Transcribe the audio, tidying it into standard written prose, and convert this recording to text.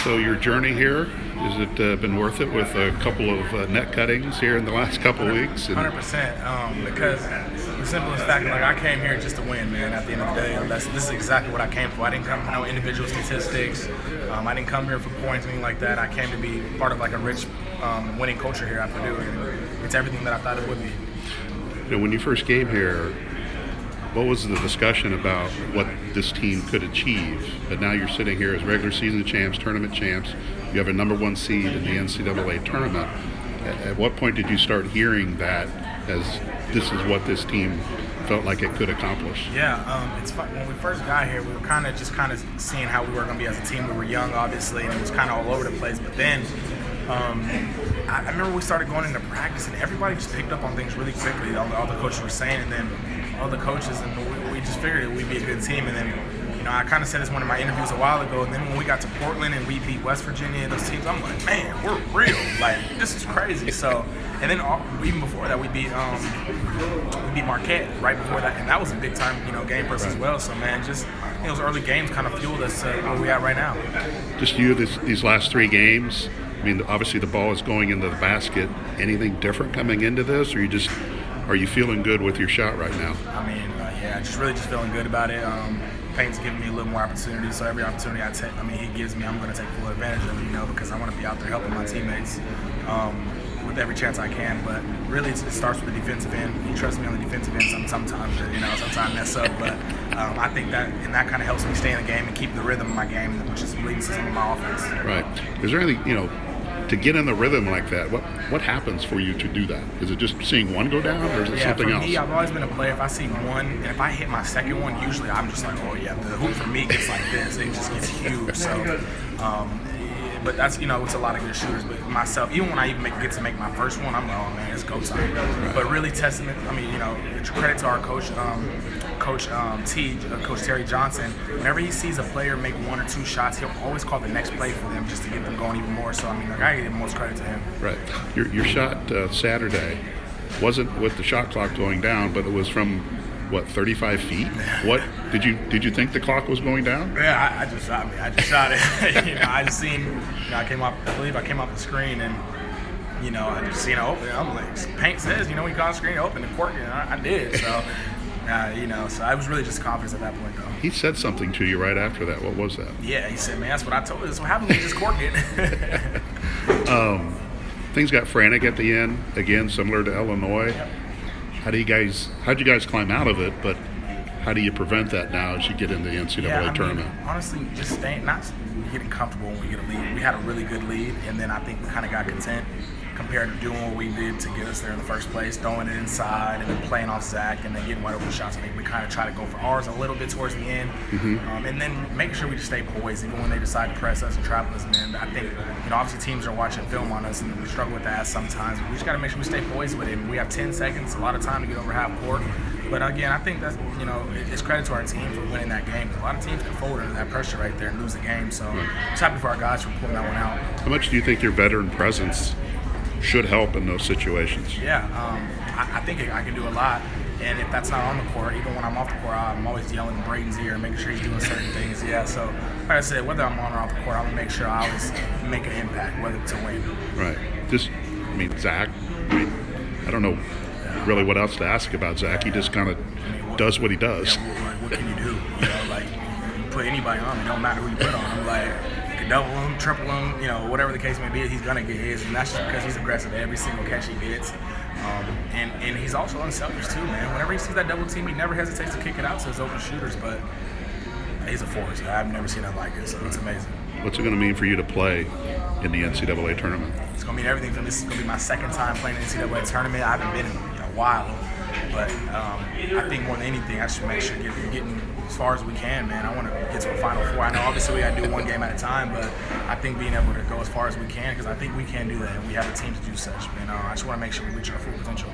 So your journey here, has it been worth it with a couple of net cuttings here in the last couple of weeks? 100%. Because the simplest fact, like I came here just to win, man. At the end of the day, this is exactly what I came for. I didn't come for no individual statistics. I didn't come here for points or anything like that. I came to be part of like a rich, winning culture here at Purdue, and it's everything that I thought it would be. You know, when you first came here, what was the discussion about what this team could achieve? But now you're sitting here as regular season champs, tournament champs. You have a number one seed in the NCAA tournament. At what point did you start hearing that as this is what this team felt like it could accomplish? Yeah, it's fun. When we first got here, we were kind of seeing how we were going to be as a team. We were young, obviously, and it was kind of all over the place. But then I remember we started going into practice, and everybody just picked up on things really quickly. All the coaches were saying, and then all the coaches, and we just figured we'd be a good team. And then, you know, I kind of said this in one of my interviews a while ago, and then when we got to Portland and we beat West Virginia and those teams, I'm like, man, we're real. Like, this is crazy. So, and then even before that, we beat Marquette right before that, and that was a big time, game for us as well. So, man, just those early games kind of fueled us where we at right now. Just these last three games. I mean, obviously the ball is going into the basket. Anything different coming into this, or are you feeling good with your shot right now? I mean, yeah, just feeling good about it. Payne's giving me a little more opportunity, so every opportunity he gives me, I'm going to take full advantage of it, because I want to be out there helping my teammates with every chance I can. But really, it starts with the defensive end. He trusts me on the defensive end. Sometimes mess up, but I think that kind of helps me stay in the game and keep the rhythm of my game, which is leading to some of my offense. Right. Is there anything, to get in the rhythm like that, what happens for you to do that? Is it just seeing one go down, or is it something else? For me, I've always been a player. If I see one, and if I hit my second one, usually I'm just like, oh yeah, the hoop for me gets like this. It just gets huge. So, but that's, it's a lot of good shooters. But myself, even when I get to make my first one, I'm like, oh man, it's go time. Right. But really testament, credit to our coach, Coach Terry Johnson. Whenever he sees a player make one or two shots, he'll always call the next play for them just to get them going even more. So, I give the most credit to him. Right. Your shot Saturday wasn't with the shot clock going down, but it was from, 35 feet? What did you think the clock was going down? Yeah, I just shot it. I just seen, I believe I came off the screen, and I just seen it open. I'm like, Paint says, we got the screen open and court, and I did. So. So I was really just confident at that point, though. He said something to you right after that. What was that? Yeah, he said, man, that's what I told you. That's what happens when you just cork it. Things got frantic at the end, again, similar to Illinois. Yep. How'd you guys climb out of it, but how do you prevent that now as you get in the NCAA tournament? Honestly, just not getting comfortable when we get a lead. We had a really good lead, and then I think we kind of got content compared to doing what we did to get us there in the first place, throwing it inside and then playing off Zach and then getting wide open shots. I think we kind of try to go for ours a little bit towards the end, and then making sure we just stay poised even when they decide to press us and trap us. And I think, obviously teams are watching film on us, and we struggle with that sometimes. But we just got to make sure we stay poised with it. And we have 10 seconds, a lot of time to get over half court. But again, I think that's, it's credit to our team for winning that game. A lot of teams can fold under that pressure right there and lose the game. So I'm just happy for our guys for pulling that one out. How much do you think your veteran presence should help in those situations? Yeah, I think I can do a lot. And if that's not on the court, even when I'm off the court, I'm always yelling in Braden's ear and making sure he's doing certain things. Yeah, so like I said, whether I'm on or off the court, I'm going to make sure I always make an impact, whether to win. Right. Zach, I don't know really what else to ask about Zach. He just kind of does what he does. Yeah, what can you do? You put anybody on, it don't matter who you put on him. You can double him, triple him, whatever the case may be, he's going to get his. And that's just because he's aggressive every single catch he gets. And he's also unselfish too, man. Whenever he sees that double team, he never hesitates to kick it out to his open shooters. But he's a force. I've never seen that like it, so it's amazing. What's it going to mean for you to play in the NCAA tournament? It's going to mean everything. This is going to be my second time playing the NCAA tournament. I haven't been in a while, but I think more than anything, I should make sure getting as far as we can, man. I want to get to a Final Four. I know obviously we got to do one game at a time, but I think being able to go as far as we can, because I think we can do that, and we have a team to do such. I just want to make sure we reach our full potential.